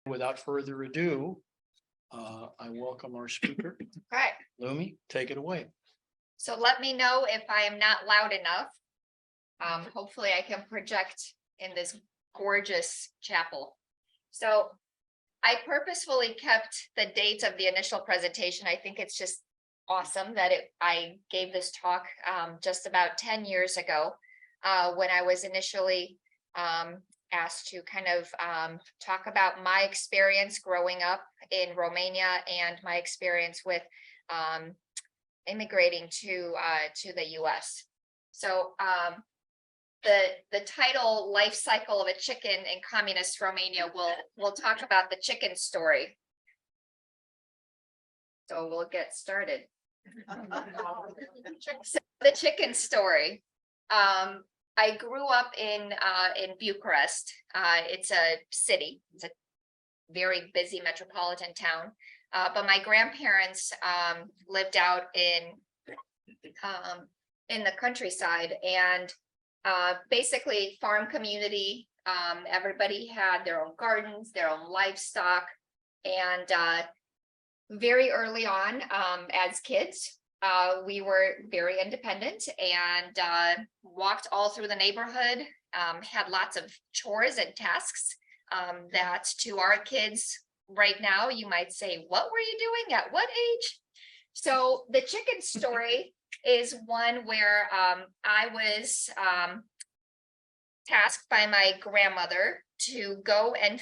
Without further ado, I welcome our speaker. Okay, Lumi, take it away. so let me know if I am not loud enough. Hopefully I can project in this gorgeous chapel. So I purposefully kept the date of the initial presentation. I think it's just awesome that I gave this talk just about 10 years ago when I was initially asked to kind of talk about my experience growing up in Romania and my experience with immigrating to the US. So the title "Life Cycle of a Chicken in Communist Romania" will talk about the chicken story. So we'll get started. So the chicken story. I grew up in Bucharest. It's a city. It's a very busy metropolitan town. But my grandparents lived out in the countryside, and basically farm community. Everybody had their own gardens, their own livestock, and very early on, as kids, we were very independent and walked all through the neighborhood, had lots of chores and tasks that to our kids right now, you might say, what were you doing at what age? So the chicken story is one where I was tasked by my grandmother to go and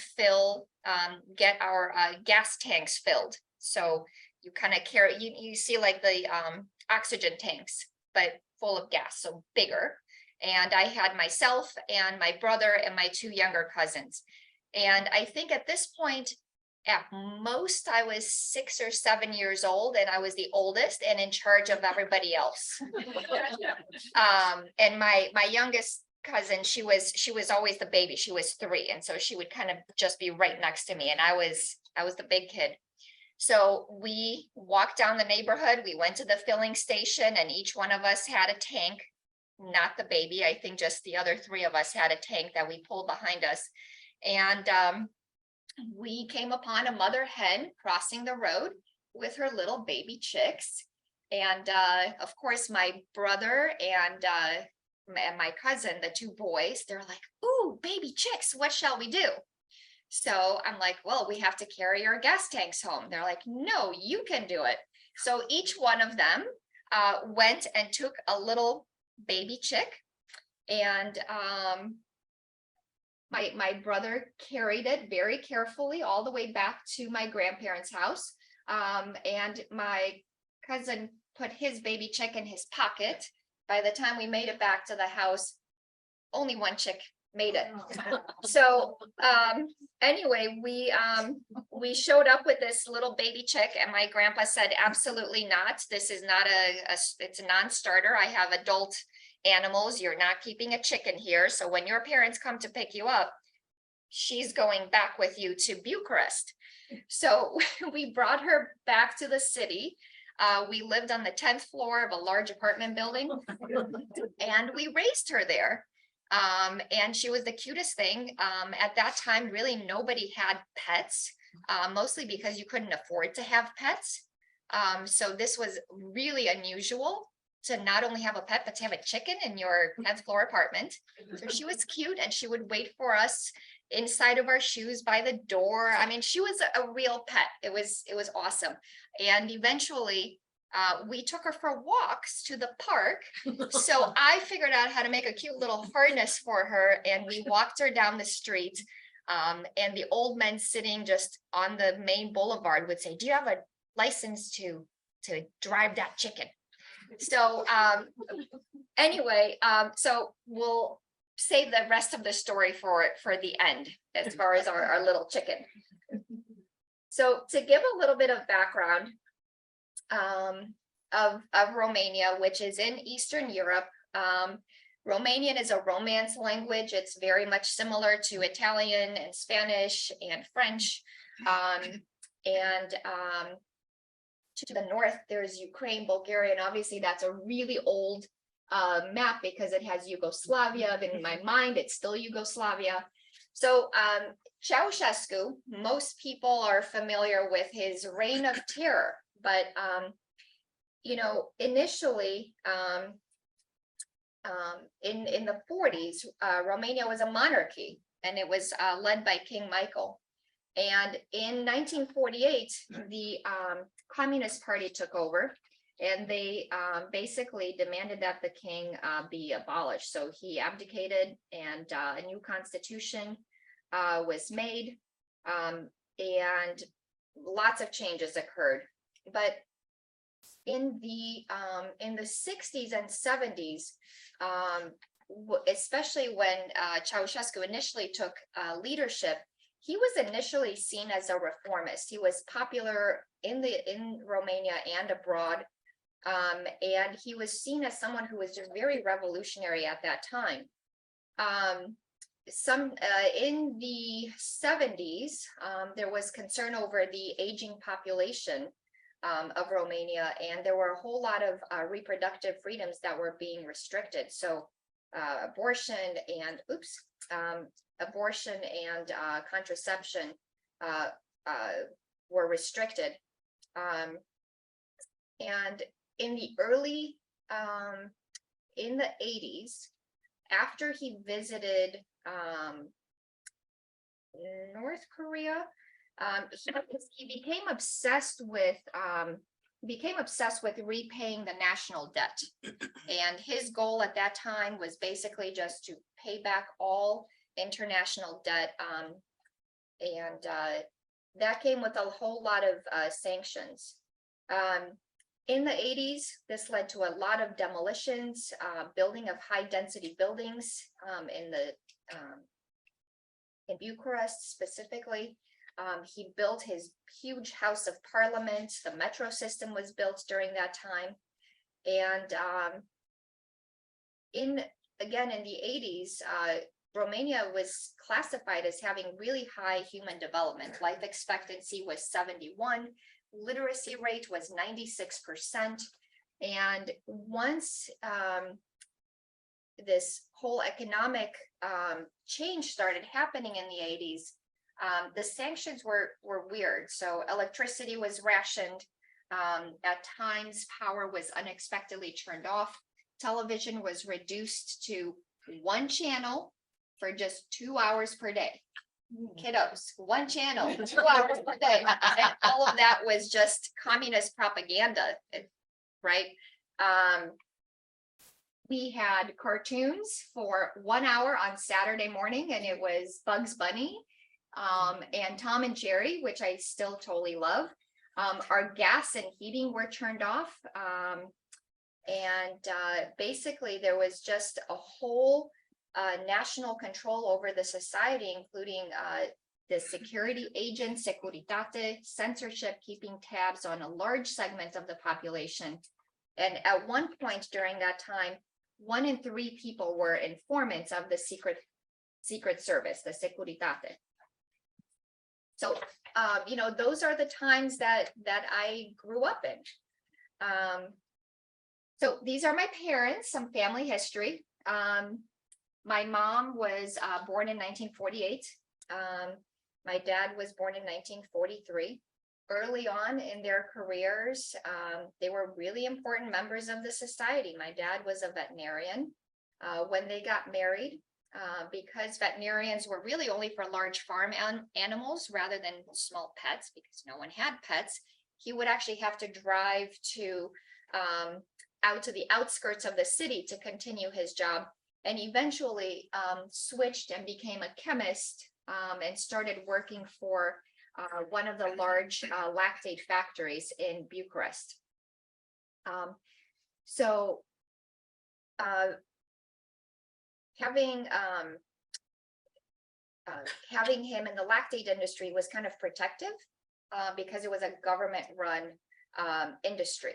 get our gas tanks filled. So you kind of carry, you see like the oxygen tanks, but full of gas, so bigger. And I had myself and my brother and my two younger cousins. And I think at this point, at most, I was 6 or 7 years old, and I was the oldest and in charge of everybody else. And my youngest cousin, she was always the baby. She was 3, and so she would kind of just be right next to me, and I was the big kid. So we walked down the neighborhood, we went to the filling station, and each one of us had a tank, not the baby. I think just the other 3 of us had a tank that we pulled behind us. And we came upon a mother hen crossing the road with her little baby chicks. And of course, my brother and my cousin, the 2 boys, they're like, "Ooh, baby chicks, what shall we do?" So I'm like, "Well, we have to carry our gas tanks home." They're like, "No, you can do it." So each one of them went and took a little baby chick, and my brother carried it very carefully all the way back to my grandparents' house. And my cousin put his baby chick in his pocket. By the time we made it back to the house, only one chick made it. So anyway, we showed up with this little baby chick, and my grandpa said, "Absolutely not. This is not it's a non-starter. I have adult animals. You're not keeping a chicken here. So when your parents come to pick you up, she's going back with you to Bucharest." So we brought her back to the city. We lived on the 10th floor of a large apartment building, and we raised her there. And she was the cutest thing. At that time, really nobody had pets, mostly because you couldn't afford to have pets. So this was really unusual to not only have a pet, but to have a chicken in your 10th floor apartment. So she was cute, and she would wait for us inside of our shoes by the door. I mean, she was a real pet. It was awesome. And eventually we took her for walks to the park. So I figured out how to make a cute little harness for her, and we walked her down the street. And the old men sitting just on the main boulevard would say, "Do you have a license to drive that chicken?" So anyway, so we'll save the rest of the story for the end as far as our little chicken. So to give a little bit of background of Romania, which is in Eastern Europe, Romanian is a Romance language. It's very much similar to Italian and Spanish and French. To the north, there's Ukraine, Bulgaria, and obviously that's a really old map because it has Yugoslavia. But in my mind, it's still Yugoslavia. So Ceausescu, most people are familiar with his reign of terror, but initially in the 40s, Romania was a monarchy, and it was led by King Michael. And in 1948, the Communist Party took over, and they basically demanded that the king be abolished. So he abdicated, and a new constitution was made, and lots of changes occurred. But in the 60s and 70s, especially when Ceausescu initially took leadership, he was initially seen as a reformist. He was popular in Romania and abroad, and he was seen as someone who was just very revolutionary at that time. In the 70s, there was concern over the aging population of Romania, and there were a whole lot of reproductive freedoms that were being restricted. So abortion and contraception were restricted. And in the early, in the 80s, after he visited North Korea, he became obsessed with repaying the national debt. And his goal at that time was basically just to pay back all international debt. And that came with a whole lot of sanctions. In the 80s, this led to a lot of demolitions, building of high density buildings in Bucharest specifically. He built his huge House of Parliament. The metro system was built during that time. And in the 80s, Romania was classified as having really high human development. Life expectancy was 71. Literacy rate was 96%. And once this whole economic change started happening in the 80s, the sanctions were weird. So electricity was rationed. At times, power was unexpectedly turned off. Television was reduced to one channel for just 2 hours per day. Kiddos, one channel, 2 hours per day. And all of that was just communist propaganda, right? We had cartoons for 1 hour on Saturday morning, and it was Bugs Bunny and Tom and Jerry, which I still totally love. Our gas and heating were turned off. Basically there was just a whole national control over the society, including the security agents, Securitate, censorship, keeping tabs on a large segment of the population. And at one point during that time, 1 in 3 people were informants of the secret service, the Securitate. So, those are the times that I grew up in. So these are my parents, some family history. My mom was born in 1948. My dad was born in 1943. Early on in their careers, they were really important members of the society. My dad was a veterinarian. When they got married, because veterinarians were really only for large farm animals rather than small pets, because no one had pets, he would actually have to drive out to the outskirts of the city to continue his job, and eventually switched and became a chemist and started working for one of the large lactate factories in Bucharest. Having him in the lactate industry was kind of protective because it was a government-run industry.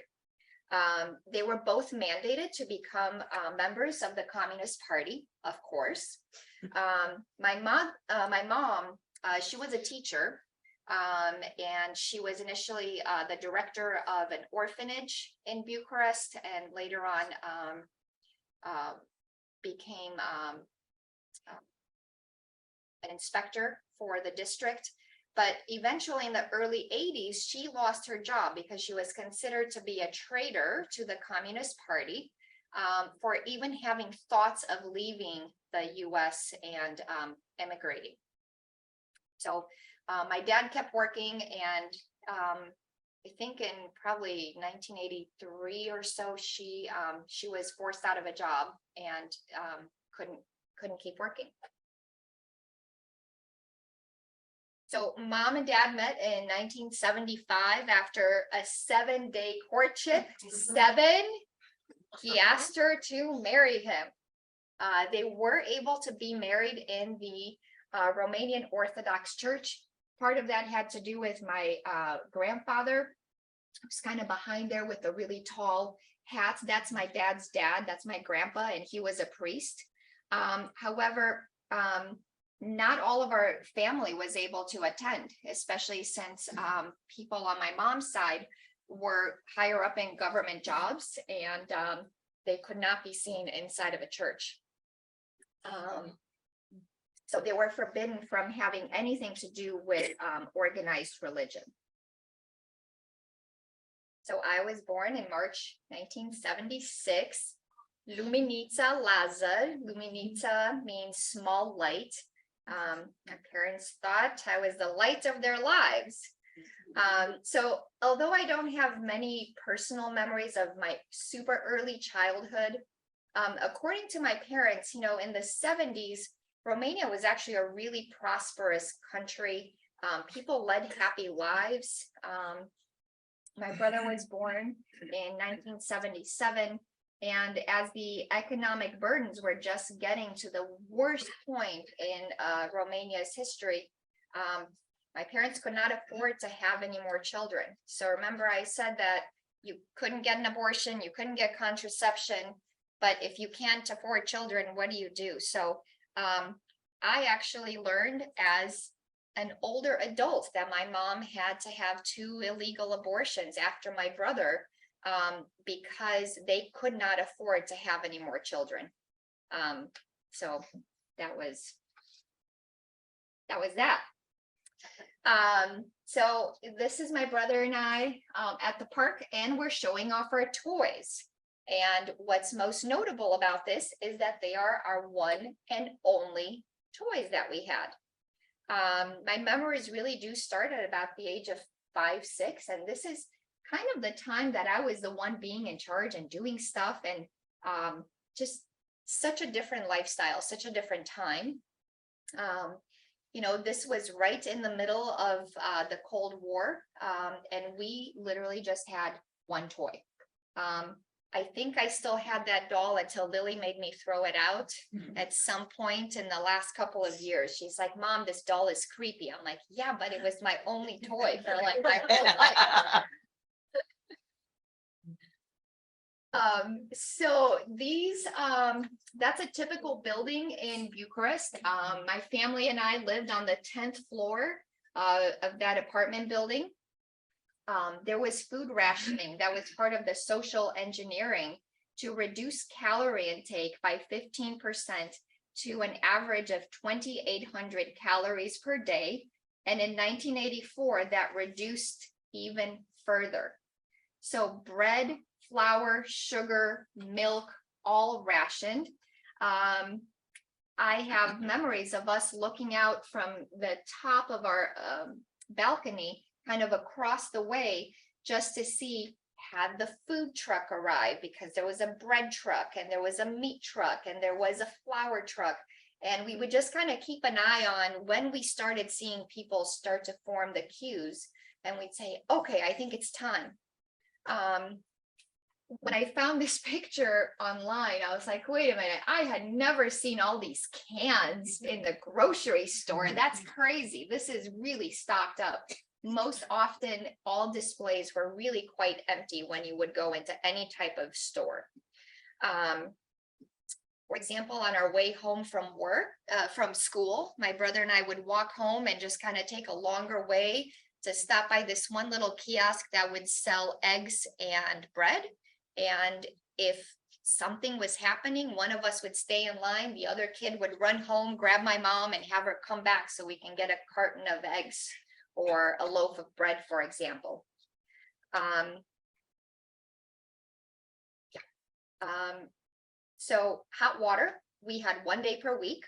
They were both mandated to become members of the Communist Party, of course. My mom, she was a teacher, and she was initially the director of an orphanage in Bucharest, and later on became inspector for the district. But eventually in the early 80s, she lost her job because she was considered to be a traitor to the Communist Party for even having thoughts of leaving the US and emigrating. So my dad kept working, and I think in probably 1983 or so, she was forced out of a job and couldn't keep working. So mom and dad met in 1975 after a 7-day courtship. 7. He asked her to marry him. They were able to be married in the Romanian Orthodox Church. Part of that had to do with my grandfather, who's kind of behind there with a really tall hat. That's my dad's dad. That's my grandpa, and he was a priest. However, not all of our family was able to attend, especially since people on my mom's side were higher up in government jobs, and they could not be seen inside of a church. So they were forbidden from having anything to do with organized religion. So I was born in March 1976. Luminița Lază. Luminița means small light. My parents thought I was the light of their lives. So although I don't have many personal memories of my super early childhood, according to my parents, you know, in the 70s, Romania was actually a really prosperous country. People led happy lives. My brother was born in 1977. And as the economic burdens were just getting to the worst point in Romania's history, my parents could not afford to have any more children. So remember, I said that you couldn't get an abortion, you couldn't get contraception, but if you can't afford children, what do you do? So I actually learned as an older adult that my mom had to have 2 illegal abortions after my brother, because they could not afford to have any more children. So that was that. So this is my brother and I at the park, and we're showing off our toys. And what's most notable about this is that they are our one and only toys that we had. My memories really do start at about the age of 5, 6, and this is kind of the time that I was the one being in charge and doing stuff, and just such a different lifestyle, such a different time. You know, this was right in the middle of the Cold War, and we literally just had one toy. I think I still had that doll until Lily made me throw it out at some point in the last couple of years. She's like, "Mom, this doll is creepy." I'm like, "Yeah, but it was my only toy for like my whole life." So these, that's a typical building in Bucharest. My family and I lived on the 10th floor of that apartment building. There was food rationing that was part of the social engineering to reduce calorie intake by 15% to an average of 2,800 calories per day. And in 1984, that reduced even further. So bread, flour, sugar, milk, all rationed. I have memories of us looking out from the top of our balcony, kind of across the way, just to see, had the food truck arrived, because there was a bread truck and there was a meat truck and there was a flour truck. And we would just kind of keep an eye on when we started seeing people start to form the queues, and we'd say, okay, I think it's time. When I found this picture online, I was like, wait a minute, I had never seen all these cans in the grocery store. That's crazy. This is really stocked up. Most often, all displays were really quite empty when you would go into any type of store. For example, on our way home from from school, my brother and I would walk home and just kind of take a longer way to stop by this one little kiosk that would sell eggs and bread. And if something was happening, one of us would stay in line, the other kid would run home, grab my mom and have her come back so we can get a carton of eggs or a loaf of bread, for example. So hot water, we had 1 day per week,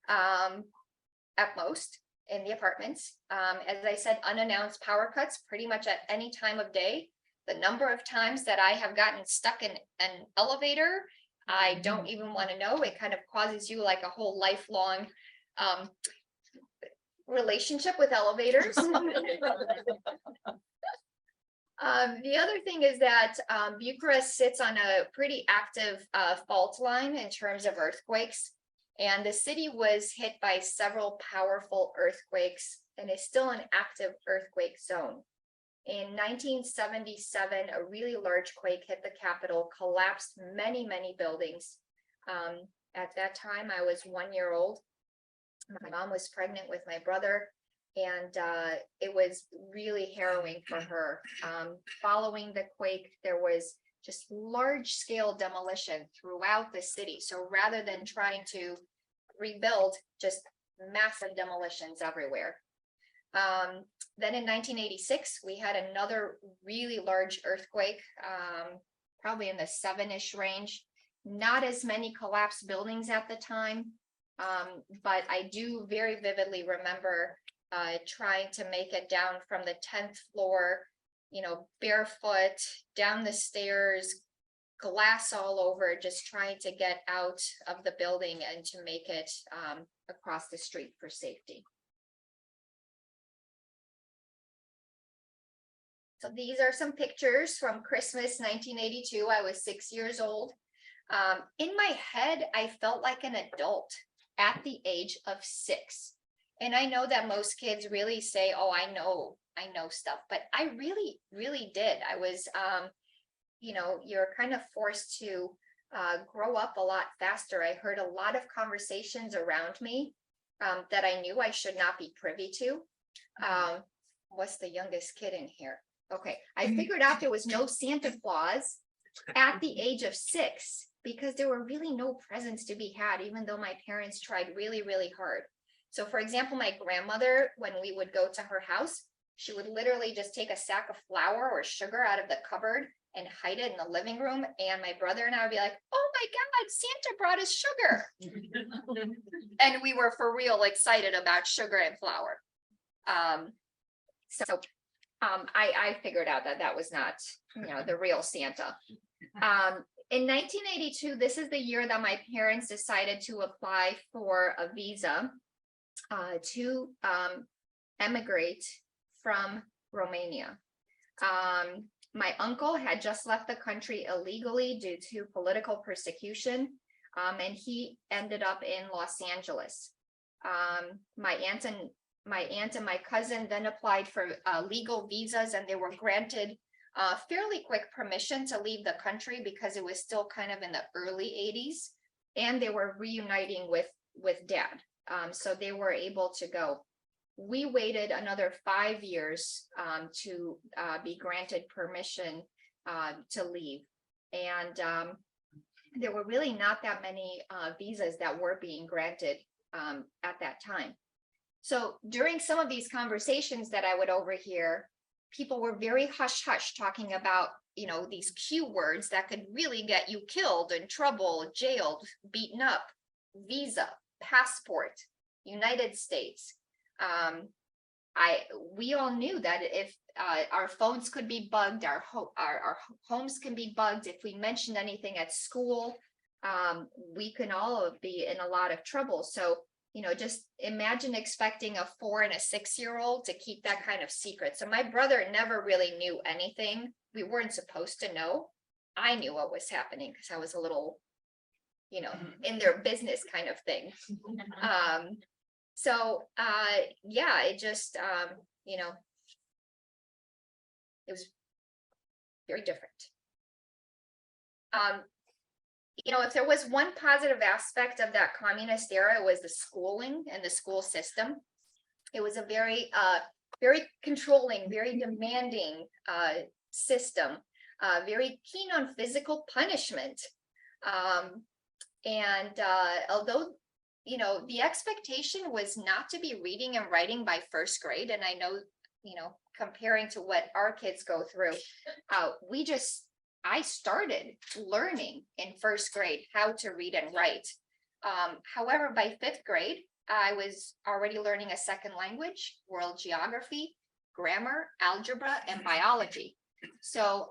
at most in the apartments. As I said, unannounced power cuts pretty much at any time of day. The number of times that I have gotten stuck in an elevator, I don't even want to know. It kind of causes you like a whole lifelong relationship with elevators. The other thing is that Bucharest sits on a pretty active fault line in terms of earthquakes, and the city was hit by several powerful earthquakes and is still an active earthquake zone. In 1977, a really large quake hit the capital, collapsed many, many buildings. At that time, I was 1 year old. My mom was pregnant with my brother, and it was really harrowing for her. Following the quake, there was just large scale demolition throughout the city. So rather than trying to rebuild, just massive demolitions everywhere. Then in 1986, we had another really large earthquake, probably in the 7-ish range. Not as many collapsed buildings at the time, but I do very vividly remember trying to make it down from the 10th floor, you know, barefoot, down the stairs, glass all over, just trying to get out of the building and to make it across the street for safety. So these are some pictures from Christmas 1982. I was 6 years old. In my head, I felt like an adult at the age of 6. And I know that most kids really say, oh, I know stuff, but I really did. I was, you know, you're kind of forced to grow up a lot faster. I heard a lot of conversations around me that I knew I should not be privy to. What's the youngest kid in here? Okay, I figured out there was no Santa Claus at the age of 6 because there were really no presents to be had, even though my parents tried really, really hard. So for example, my grandmother, when we would go to her house, she would literally just take a sack of flour or sugar out of the cupboard and hide it in the living room. And my brother and I would be like, oh my God, Santa brought us sugar. And we were for real excited about sugar and flour. I figured out that that was not, you know, the real Santa. In 1982, this is the year that my parents decided to apply for a visa to emigrate from Romania. My uncle had just left the country illegally due to political persecution, and he ended up in Los Angeles. My aunt and my cousin then applied for legal visas, and they were granted fairly quick permission to leave the country because it was still kind of in the early 80s, and they were reuniting with dad. So they were able to go. We waited another 5 years to be granted permission to leave. And there were really not that many visas that were being granted at that time. So during some of these conversations that I would overhear, people were very hush-hush talking about, you know, these Q words that could really get you killed, in trouble, jailed, beaten up: visa, passport, United States. We all knew that if our phones could be bugged, our homes can be bugged. If we mentioned anything at school, we can all be in a lot of trouble. So, you know, just imagine expecting a 4 and a 6-year-old to keep that kind of secret. So my brother never really knew anything. We weren't supposed to know. I knew what was happening because I was a little, you know, in their business kind of thing. Yeah, it just, you know, it was very different. You know, if there was one positive aspect of that communist era, it was the schooling and the school system. It was a very, very controlling, very demanding system, very keen on physical punishment. Although, you know, the expectation was not to be reading and writing by first grade. And I know, you know, comparing to what our kids go through, I started learning in first grade how to read and write. However, by fifth grade, I was already learning a second language, world geography, grammar, algebra, and biology. So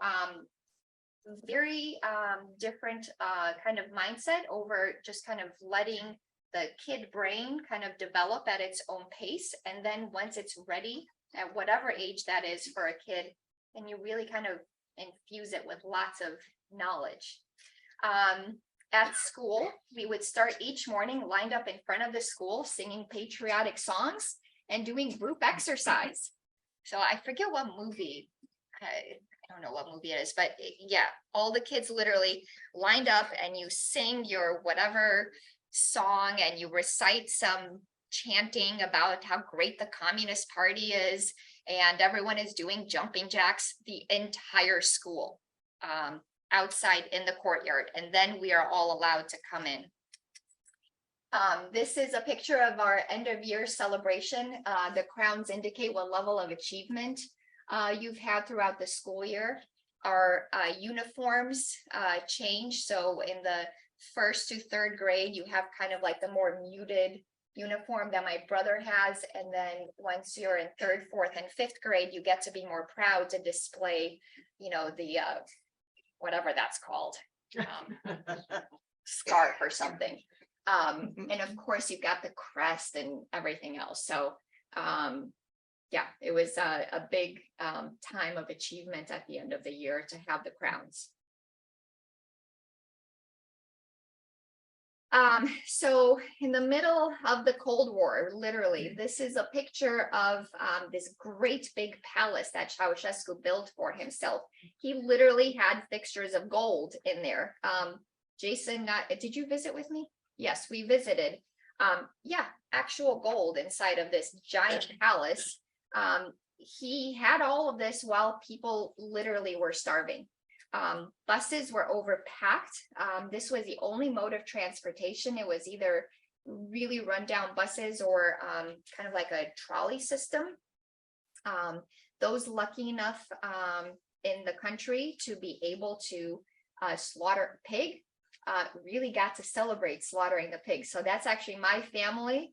very different kind of mindset over just kind of letting the kid brain kind of develop at its own pace. And then once it's ready, at whatever age that is for a kid, and you really kind of infuse it with lots of knowledge. At school, we would start each morning lined up in front of the school, singing patriotic songs and doing group exercise. So I forget what movie, I don't know what movie it is, but yeah, all the kids literally lined up and you sing your whatever song and you recite some chanting about how great the Communist Party is, and everyone is doing jumping jacks, the entire school, outside in the courtyard, and then we are all allowed to come in. This is a picture of our end of year celebration. The crowns indicate what level of achievement you've had throughout the school year. Our uniforms change. So in the first to third grade, you have kind of like the more muted uniform that my brother has. And then once you're in third, fourth, and fifth grade, you get to be more proud to display, you know, the whatever that's called, scarf or something. And of course, you've got the crest and everything else. So yeah, it was a big time of achievement at the end of the year to have the crowns. So in the middle of the Cold War, literally, this is a picture of this great big palace that Ceausescu built for himself. He literally had fixtures of gold in there. Jason, did you visit with me? Yes, we visited. Yeah, actual gold inside of this giant palace. He had all of this while people literally were starving. Buses were overpacked. This was the only mode of transportation. It was either really rundown buses or kind of like a trolley system. Those lucky enough in the country to be able to slaughter a pig really got to celebrate slaughtering the pig. So that's actually my family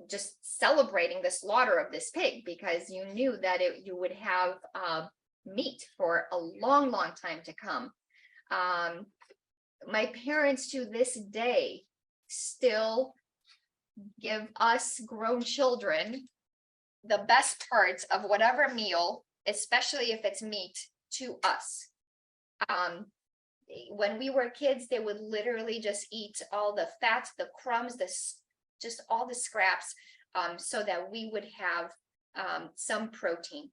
just celebrating the slaughter of this pig, because you knew that you would have meat for a long, long time to come. My parents to this day still give us grown children the best parts of whatever meal, especially if it's meat, to us. When we were kids, they would literally just eat all the fat, the crumbs, just all the scraps, so that we would have some protein.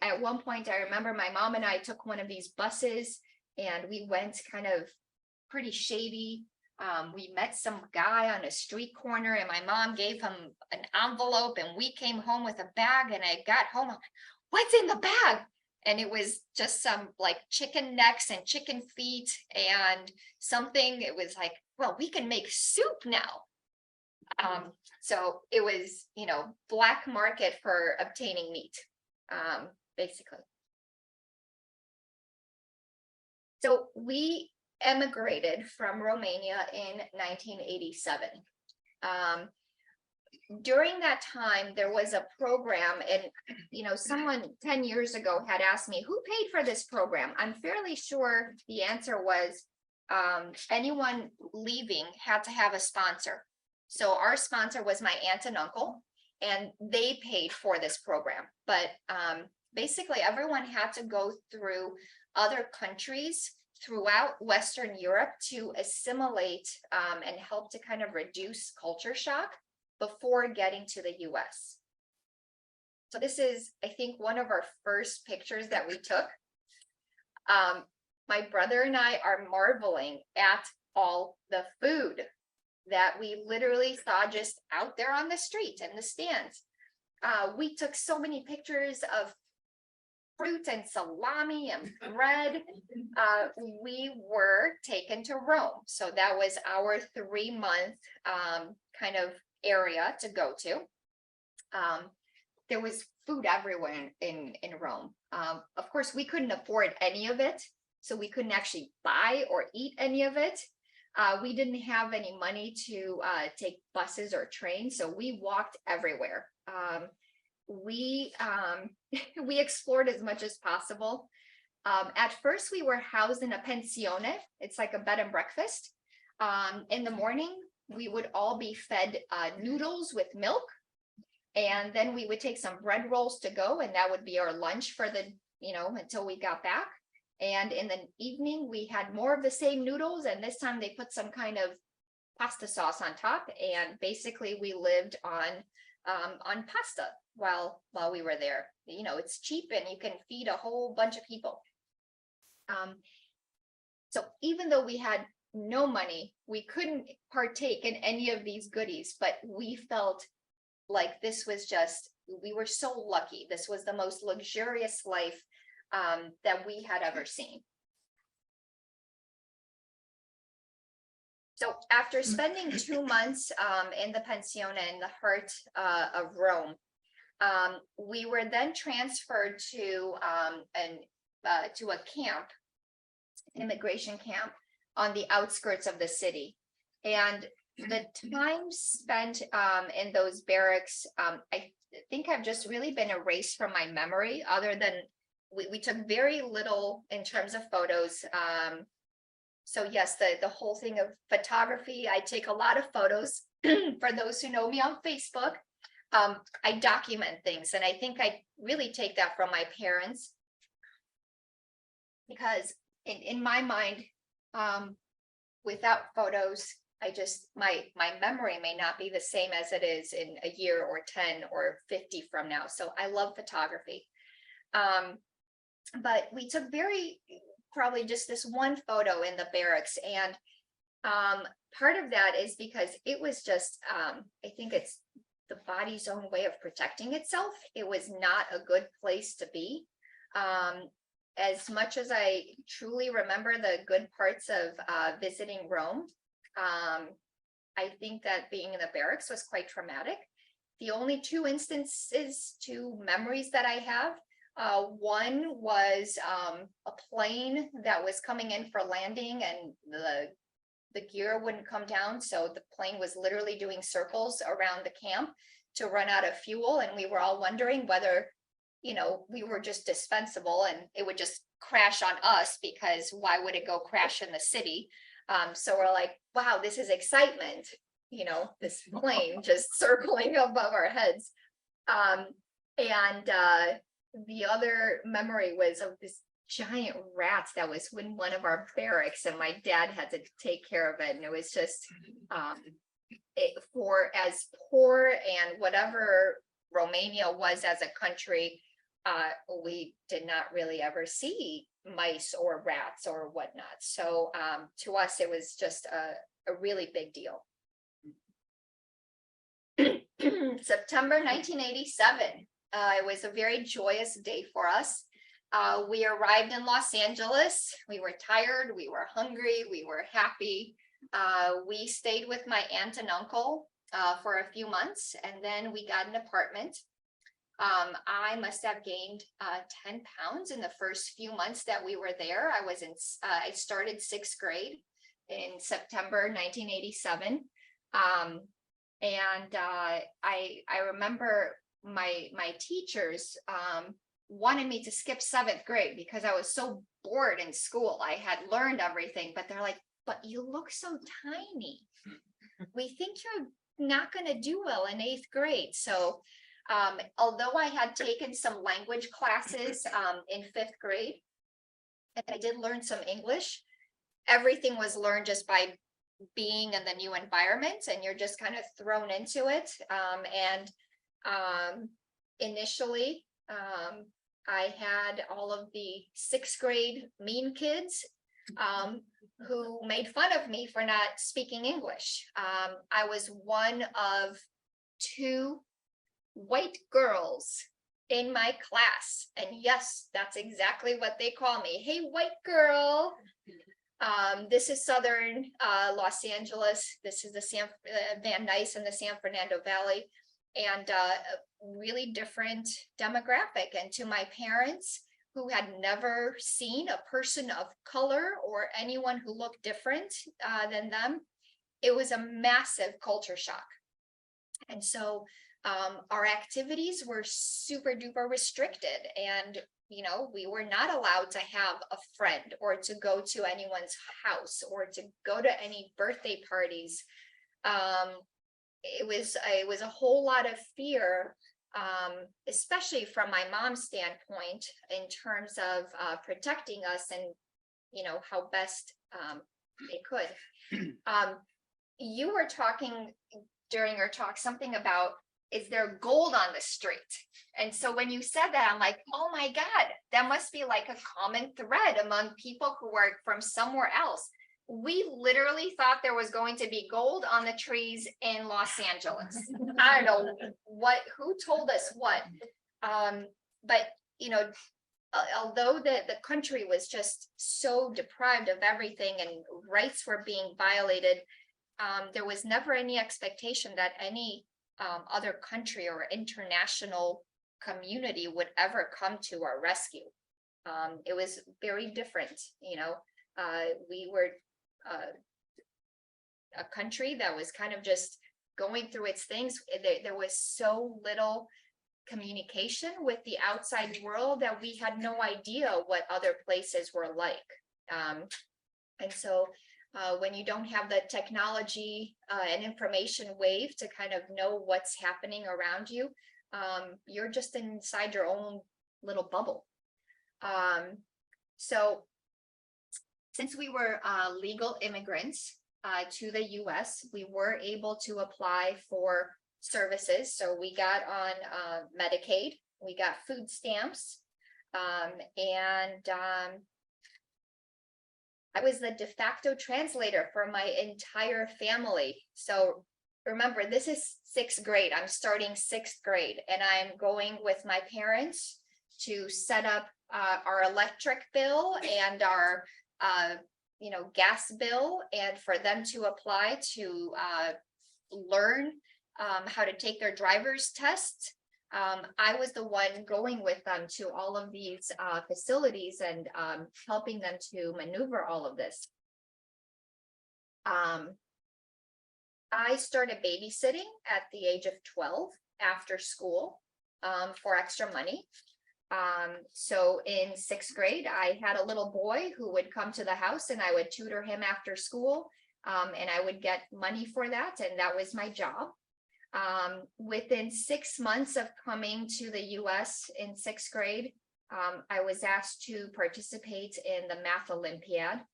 At one point, I remember my mom and I took one of these buses and we went kind of pretty shady. We met some guy on a street corner and my mom gave him an envelope and we came home with a bag, and I got home, I'm like, what's in the bag? And it was just some like chicken necks and chicken feet and something. It was like, well, we can make soup now. So it was, you know, black market for obtaining meat. Basically. So we emigrated from Romania in 1987. During that time, there was a program, and you know, someone 10 years ago had asked me, who paid for this program? I'm fairly sure the answer was anyone leaving had to have a sponsor. So our sponsor was my aunt and uncle, and they paid for this program. But basically, everyone had to go through other countries throughout Western Europe to assimilate and help to kind of reduce culture shock before getting to the US. So this is, I think, one of our first pictures that we took. My brother and I are marveling at all the food that we literally saw just out there on the street and the stands. We took so many pictures of fruit and salami and bread, we were taken to Rome. So that was our 3-month kind of area to go to. There was food everywhere in Rome. Of course, we couldn't afford any of it, so we couldn't actually buy or eat any of it. We didn't have any money to take buses or trains, so we walked everywhere. We explored as much as possible. At first, we were housed in a pensione. It's like a bed and breakfast. In the morning, we would all be fed noodles with milk. And then we would take some bread rolls to go, and that would be our lunch for the, until we got back. And in the evening, we had more of the same noodles, and this time they put some kind of pasta sauce on top. And basically, we lived on pasta while we were there. It's cheap, and you can feed a whole bunch of people. So even though we had no money, we couldn't partake in any of these goodies, but we felt like this was just, we were so lucky. This was the most luxurious life that we had ever seen. So after spending 2 months in the pensione in the heart of Rome, we were then transferred to a camp, immigration camp on the outskirts of the city. And the time spent in those barracks, I think I've just really been erased from my memory, other than we took very little in terms of photos. So yes, the whole thing of photography, I take a lot of photos. For those who know me on Facebook, I document things, and I think I really take that from my parents, because in my mind, without photos, my memory may not be the same as it is in a year or 10 or 50 from now. So I love photography. But we took probably just this one photo in the barracks. And part of that is because it was just, I think it's the body's own way of protecting itself. It was not a good place to be. As much as I truly remember the good parts of visiting Rome, I think that being in the barracks was quite traumatic. The only 2 memories that I have, one was a plane that was coming in for landing, and the gear wouldn't come down, so the plane was literally doing circles around the camp to run out of fuel, and we were all wondering whether we were just dispensable and it would just crash on us, because why would it go crash in the city? So we're like, wow, this is excitement, this plane just circling above our heads. And the other memory was of this giant rat that was in one of our barracks, and my dad had to take care of it. And it was just, for as poor and whatever Romania was as a country, we did not really ever see mice or rats or whatnot. So to us, it was just a really big deal. September 1987, it was a very joyous day for us. We arrived in Los Angeles. We were tired, we were hungry, we were happy. We stayed with my aunt and uncle for a few months, and then we got an apartment. I must have gained 10 pounds in the first few months that we were there. I started 6th grade in September 1987. And I remember my teachers wanted me to skip 7th grade because I was so bored in school. I had learned everything, but they're like, but you look so tiny. We think you're not going to do well in 8th grade. So although I had taken some language classes in 5th grade, and I did learn some English, everything was learned just by being in the new environment, and you're just kind of thrown into it. Initially, I had all of the 6th grade mean kids who made fun of me for not speaking English. I was one of 2 white girls in my class. And yes, that's exactly what they call me. Hey, white girl. This is southern Los Angeles. This is the Van Nuys and the San Fernando Valley, and really different demographic. And to my parents, who had never seen a person of color or anyone who looked different than them, it was a massive culture shock. And so our activities were super duper restricted, and you know, we were not allowed to have a friend or to go to anyone's house or to go to any birthday parties. It was a whole lot of fear, especially from my mom's standpoint, in terms of protecting us and, you know, how best they could. You were talking during our talk something about, is there gold on the street? And so when you said that, I'm like, oh my God, that must be like a common thread among people who are from somewhere else. We literally thought there was going to be gold on the trees in Los Angeles. I don't know who told us what, but you know, although the country was just so deprived of everything and rights were being violated, there was never any expectation that any other country or international community would ever come to our rescue. It was very different, you know. We were a country that was kind of just going through its things. There was so little communication with the outside world that we had no idea what other places were like. And so when you don't have the technology and information wave to kind of know what's happening around you, you're just inside your own little bubble. So since we were legal immigrants to the US, we were able to apply for services. So we got on Medicaid, we got food stamps, and I was the de facto translator for my entire family. So remember, this is 6th grade. I'm starting 6th grade, and I'm going with my parents to set up our electric bill and our you know, gas bill, and for them to apply to learn how to take their driver's test. I was the one going with them to all of these facilities and helping them to maneuver all of this. I started babysitting at the age of 12 after school for extra money. So in 6th grade, I had a little boy who would come to the house and I would tutor him after school, and I would get money for that, and that was my job. Within 6 months of coming to the US in 6th grade, I was asked to participate in the math Olympiad.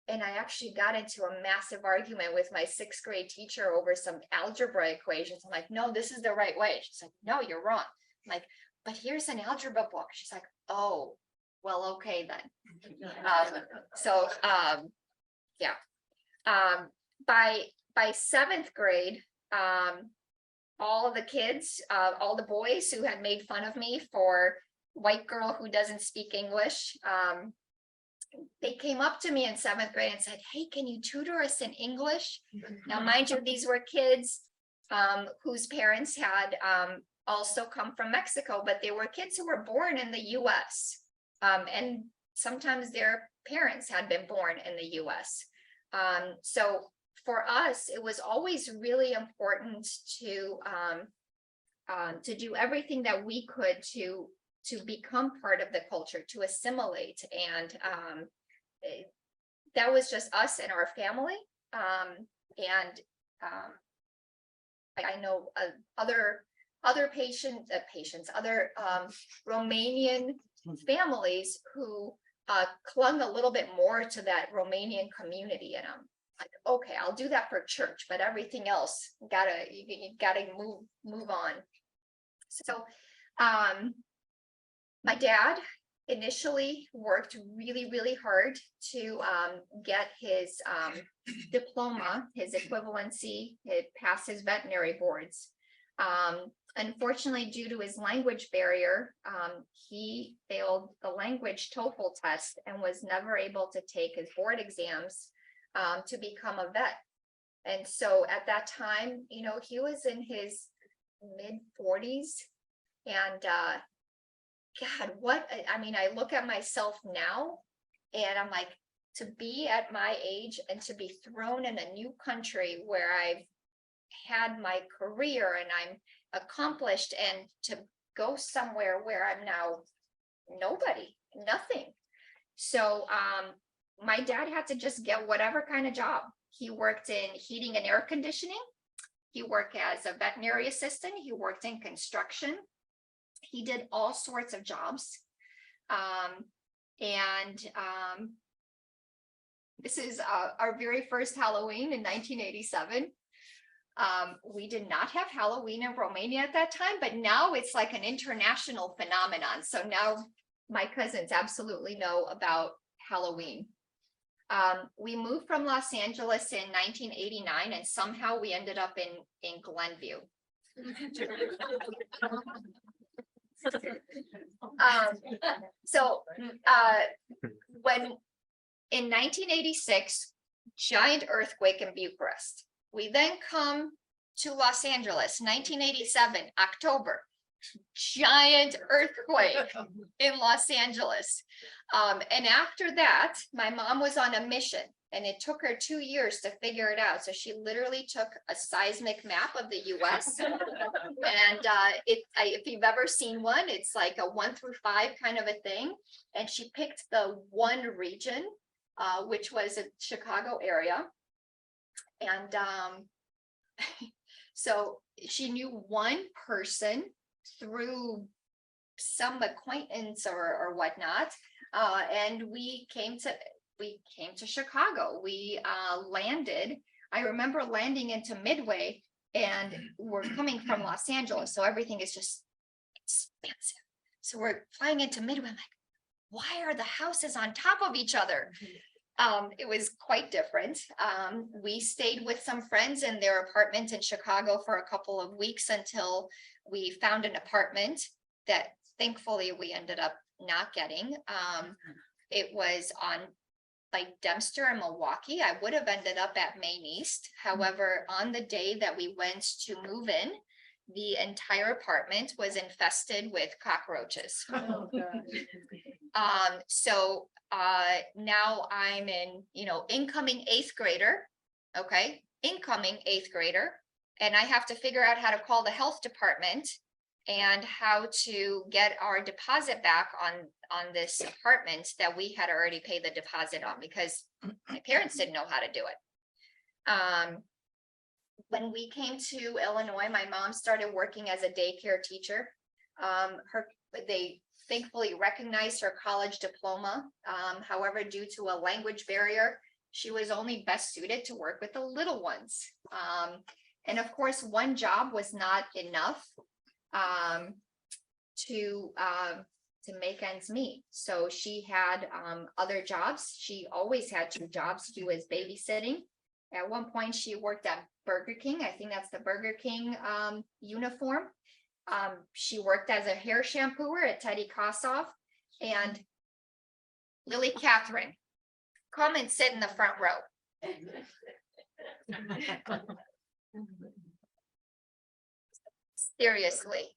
And I actually got into a massive argument with my 6th grade teacher over some algebra equations. I'm like, no, this is the right way. She's like, no, you're wrong. I'm like, but here's an algebra book. She's like, oh, well, okay then. Yeah. By 7th grade, all of the kids, all the boys who had made fun of me for white girl who doesn't speak English, they came up to me in 7th grade and said, hey, can you tutor us in English? Now, mind you, these were kids whose parents had also come from Mexico, but they were kids who were born in the US. And sometimes their parents had been born in the US. So for us, it was always really important to do everything that we could to become part of the culture, to assimilate. And that was just us and our family. I know other Romanian families who clung a little bit more to that Romanian community, and I'm like, okay, I'll do that for church, but everything else, you gotta move on. So my dad initially worked really, really hard to get his diploma, his equivalency, pass his veterinary boards. Unfortunately, due to his language barrier, he failed the language TOEFL test and was never able to take his board exams to become a vet. And so at that time, you know, he was in his mid-40s, and God, I mean, I look at myself now and I'm like, to be at my age and to be thrown in a new country where I've had my career and I'm accomplished, and to go somewhere where I'm now nobody, nothing. So my dad had to just get whatever kind of job. He worked in heating and air conditioning. He worked as a veterinary assistant. He worked in construction. He did all sorts of jobs. This is our very first Halloween in 1987. We did not have Halloween in Romania at that time, but now it's like an international phenomenon. So now my cousins absolutely know about Halloween. We moved from Los Angeles in 1989, and somehow we ended up in Glenview. When in 1986, giant earthquake in Bucharest. We then come to Los Angeles, 1987, October, giant earthquake in Los Angeles. And after that, my mom was on a mission, and it took her 2 years to figure it out. So she literally took a seismic map of the US. And if you've ever seen one, it's like a 1 through 5 kind of a thing. And she picked the one region, which was a Chicago area. And so she knew one person through some acquaintance or whatnot. And we came to Chicago. We landed. I remember landing into Midway, and we're coming from Los Angeles, so everything is just expensive. So we're flying into Midway. I'm like, why are the houses on top of each other? It was quite different. We stayed with some friends in their apartment in Chicago for a couple of weeks until we found an apartment that thankfully we ended up not getting. It was on like Dempster and Milwaukee. I would have ended up at Main East. However, on the day that we went to move in, the entire apartment was infested with cockroaches. Oh, So now I'm in, incoming 8th grader. Okay, incoming 8th grader. And I have to figure out how to call the health department and how to get our deposit back on this apartment that we had already paid the deposit on, because my parents didn't know how to do it. When we came to Illinois, my mom started working as a daycare teacher. They thankfully recognized her college diploma. However, due to a language barrier, she was only best suited to work with the little ones. And of course, one job was not enough to make ends meet. So she had other jobs. She always had 2 jobs. She was babysitting. At one point, she worked at Burger King. I think that's the Burger King uniform. She worked as a hair shampooer at Teddy Kossoff. And Lily Catherine, come and sit in the front row. Seriously.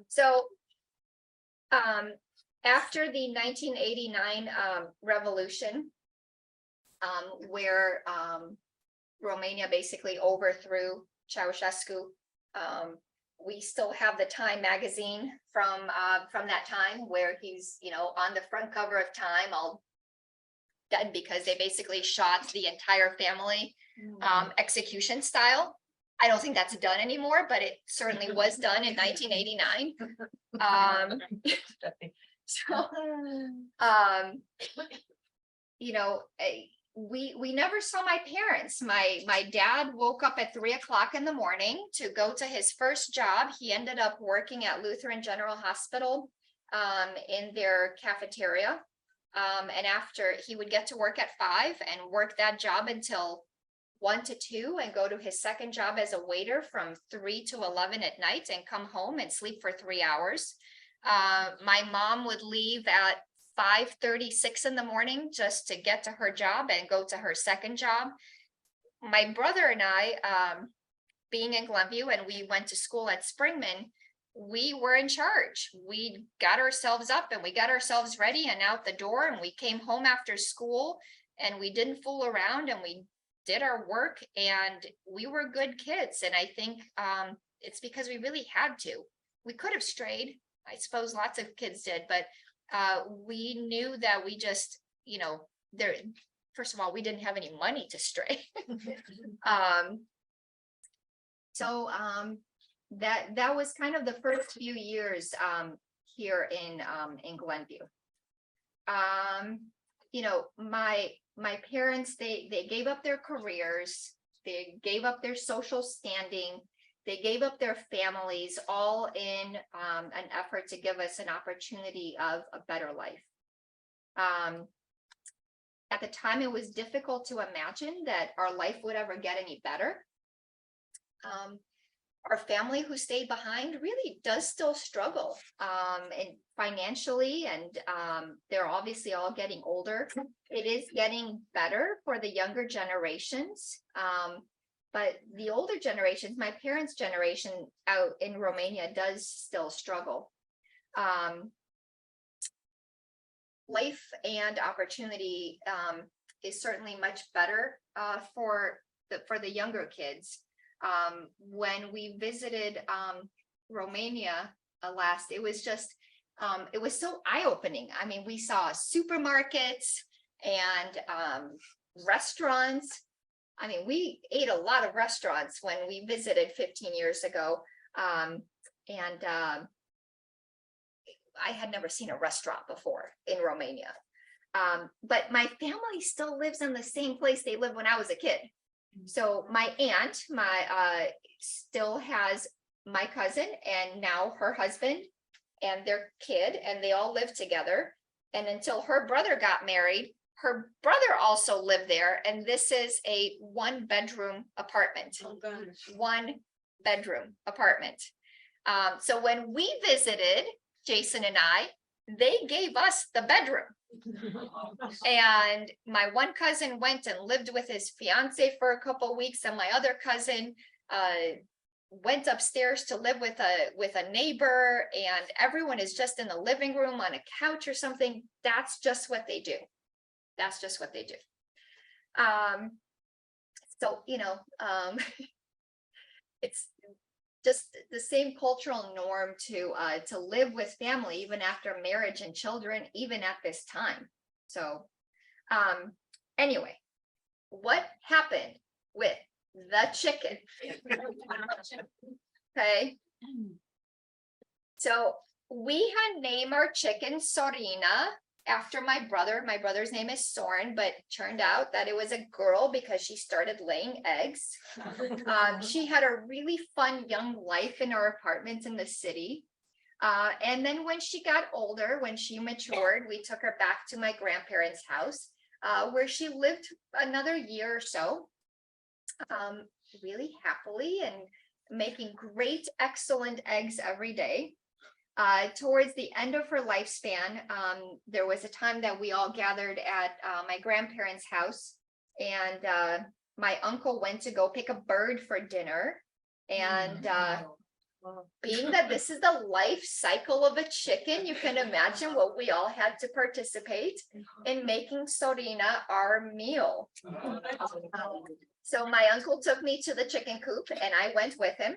So after the 1989 revolution, where Romania basically overthrew Ceausescu, we still have the Time magazine from that time, where he's on the front cover of Time, all dead because they basically shot the entire family execution style. I don't think that's done anymore, but it certainly was done in 1989. We never saw my parents. My dad woke up at 3 o'clock in the morning to go to his first job. He ended up working at Lutheran General Hospital in their cafeteria. And after, he would get to work at 5 and work that job until 1 to 2 and go to his second job as a waiter from 3 to 11 at night and come home and sleep for 3 hours. My mom would leave at 5:36 in the morning just to get to her job and go to her second job. My brother and I, being in Glenview and we went to school at Springman, we were in charge. We got ourselves up and we got ourselves ready and out the door, and we came home after school and we didn't fool around and we did our work, and we were good kids. And I think it's because we really had to. We could have strayed. I suppose lots of kids did, but we knew that we just, you know, first of all, we didn't have any money to stray. That was kind of the first few years here in Glenview. You know, my parents, they gave up their careers, they gave up their social standing, they gave up their families, all in an effort to give us an opportunity of a better life. At the time, it was difficult to imagine that our life would ever get any better. Our family who stayed behind really does still struggle and financially, and they're obviously all getting older. It is getting better for the younger generations, but the older generations, my parents' generation out in Romania, does still struggle. Life and opportunity is certainly much better for the younger kids. When we visited Romania last, it was just, it was so eye-opening. I mean, we saw supermarkets and restaurants. I mean, we ate a lot of restaurants when we visited 15 years ago. And I had never seen a restaurant before in Romania. But my family still lives in the same place they lived when I was a kid. So my aunt, still has my cousin and now her husband and their kid, and they all live together. And until her brother got married, her brother also lived there. And this is a 1-bedroom apartment. Oh, gosh. 1-bedroom apartment. So when we visited, Jason and I, they gave us the bedroom. And my one cousin went and lived with his fiance for a couple of weeks, and my other cousin went upstairs to live with a neighbor, and everyone is just in the living room on a couch or something. That's just what they do. That's just what they do. So, you know, it's just the same cultural norm to live with family even after marriage and children, even at this time. So anyway, what happened with the chicken? Okay, so we had named our chicken Sorina after my brother. My brother's name is Soren, but turned out that it was a girl because she started laying eggs. She had a really fun young life in our apartment in the city. And then when she got older, when she matured, we took her back to my grandparents' house, where she lived another year or so, really happily and making great, excellent eggs every day. Towards the end of her lifespan, there was a time that we all gathered at my grandparents' house, and my uncle went to go pick a bird for dinner. And being that this is the life cycle of a chicken, you can imagine what we all had to participate in making Sorina our meal. So my uncle took me to the chicken coop and I went with him.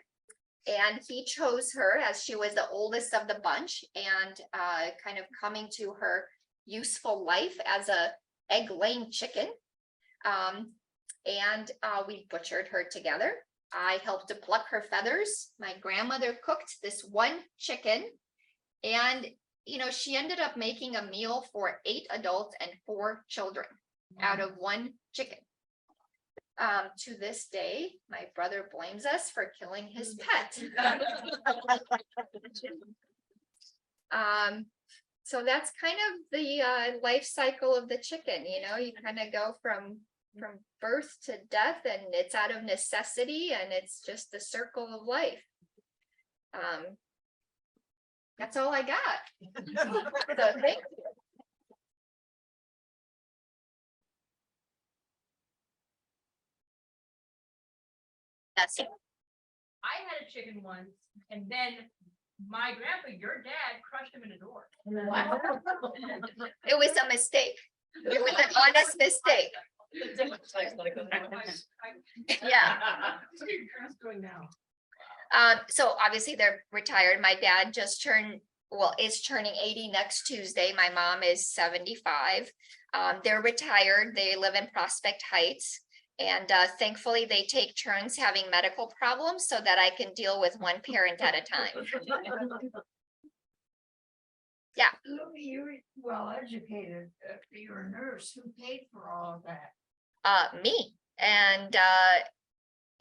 And he chose her as she was the oldest of the bunch and kind of coming to her useful life as a egg-laying chicken. And we butchered her together. I helped to pluck her feathers. My grandmother cooked this one chicken. And, you know, she ended up making a meal for 8 adults and 4 children out of one chicken. To this day, my brother blames us for killing his pet. So that's kind of the life cycle of the chicken. You know, you kind of go from from birth to death, and it's out of necessity, and it's just the circle of life. That's all I got. So thank you. Yes. I had a chicken once, and then my grandpa, your dad, crushed him in a door. It was a mistake. It was an honest mistake. Yeah. What are your parents doing now? So obviously they're retired. My dad just turned, well, is turning 80 next Tuesday. My mom is 75. They're retired. They live in Prospect Heights. And thankfully they take turns having medical problems so that I can deal with one parent at a time. Yeah. You're well educated, you're a nurse, who paid for all of that? Me and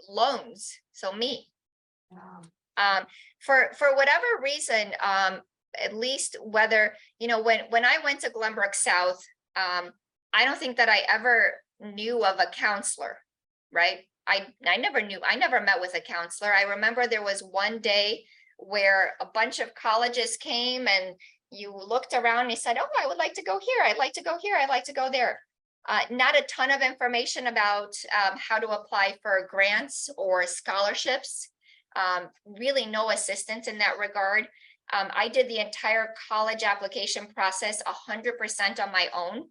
loans. So me. For whatever reason, at least whether, you know, when I went to Glenbrook South, I don't think that I ever knew of a counselor, right? I never met with a counselor. I remember there was one day where a bunch of colleges came and you looked around and you said, oh, I would like to go here. I'd like to go here. I'd like to go there. Not a ton of information about how to apply for grants or scholarships. Really no assistance in that regard. I did the entire college application process 100% on my own.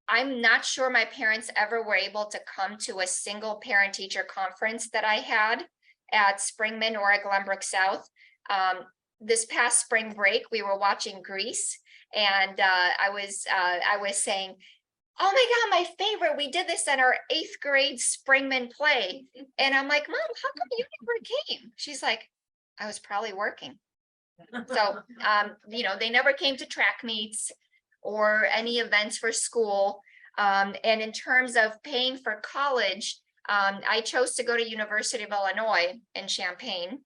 I'm not sure my parents ever were able to come to a single parent teacher conference that I had at Springman or at Glenbrook South. This past spring break, we were watching Grease, and I was saying, oh my God, my favorite, we did this in our 8th grade Springman play. And I'm like, Mom, how come you never came? She's like, I was probably working. So, you know, they never came to track meets or any events for school. And in terms of paying for college, I chose to go to University of Illinois in Champaign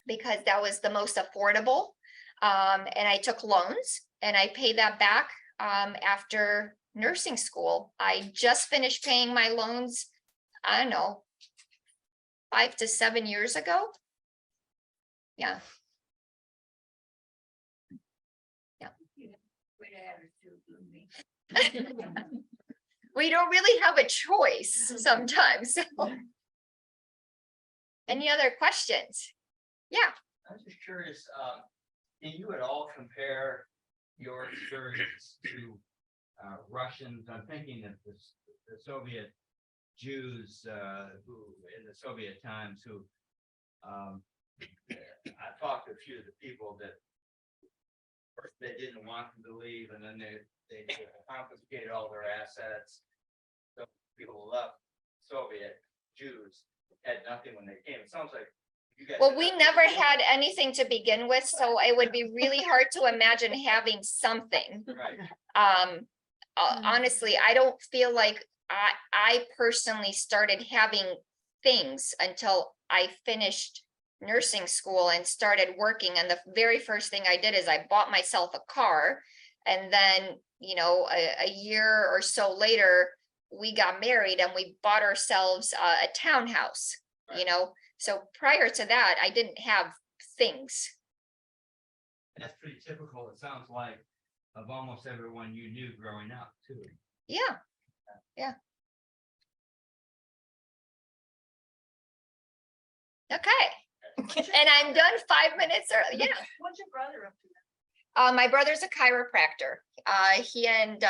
because that was the most affordable. And I took loans and I paid that back after nursing school. I just finished paying my loans, I don't know, 5 to 7 years ago. Yeah. We don't really have a choice sometimes. Any other questions? Yeah. I was just curious, can you at all compare your experience to Russians? I'm thinking of the Soviet Jews who, in the Soviet times, who I talked to a few of the people that first they didn't want them to leave, and then they confiscated all their assets. So people left. Soviet Jews had nothing when they came. It sounds like you guys. Well, we never had anything to begin with, so it would be really hard to imagine having something. Right. Honestly, I don't feel like I personally started having things until I finished nursing school and started working. And the very first thing I did is I bought myself a car. And then, you know, a year or so later, we got married and we bought ourselves a townhouse, you know. So prior to that, I didn't have things. That's pretty typical, it sounds like, of almost everyone you knew growing up, too. Yeah. Yeah. Okay. And I'm done 5 minutes early. Yeah. What's your brother up to? My brother's a chiropractor. He and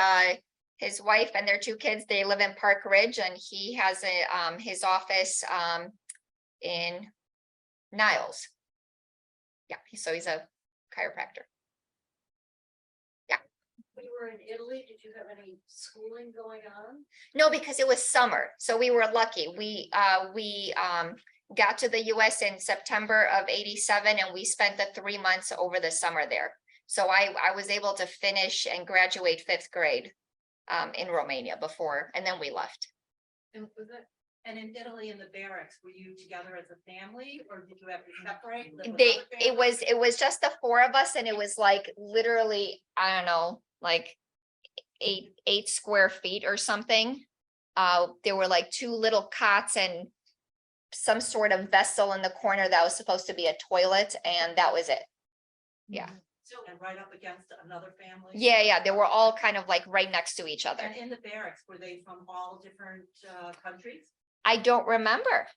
his wife and their 2 kids, they live in Park Ridge, and he has his office in Niles. Yeah, so he's a chiropractor. Yeah. When you were in Italy, did you have any schooling going on? No, because it was summer, so we were lucky. We got to the US in September of '87, and we spent the 3 months over the summer there. So I was able to finish and graduate 5th grade in Romania before, and then we left. And was it? And in Italy, in the barracks, were you together as a family, or did you have to separate? It was just the 4 of us, and it was like literally, I don't know, like 8 square feet or something. There were like 2 little cots and some sort of vessel in the corner that was supposed to be a toilet, and that was it. Yeah. So, and right up against another family? Yeah, they were all kind of like right next to each other. And in the barracks, were they from all different countries? I don't remember.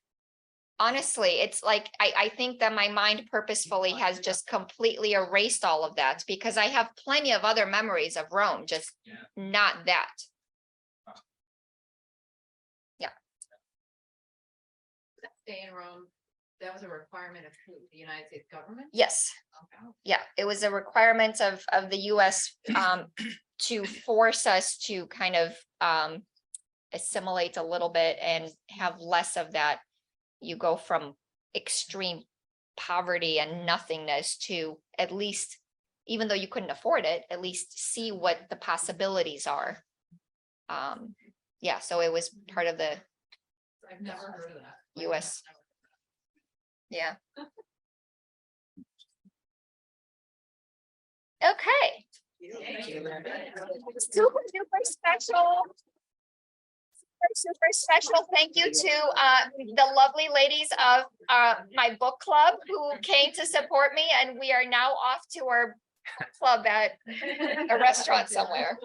Honestly, it's like, I think that my mind purposefully has just completely erased all of that because I have plenty of other memories of Rome, just Yeah. not that. Stay in Rome, that was a requirement of who, the United States government? Yes, Okay. yeah, it was a requirement of the US to force us to kind of assimilate a little bit and have less of that. You go from extreme poverty and nothingness to at least, even though you couldn't afford it, at least see what the possibilities are. Yeah, so it was part of the I've never heard of that. US. Yeah. Okay. Thank you. Super duper special. Super special thank you to the lovely ladies of my book club who came to support me, and we are now off to our club at a restaurant somewhere.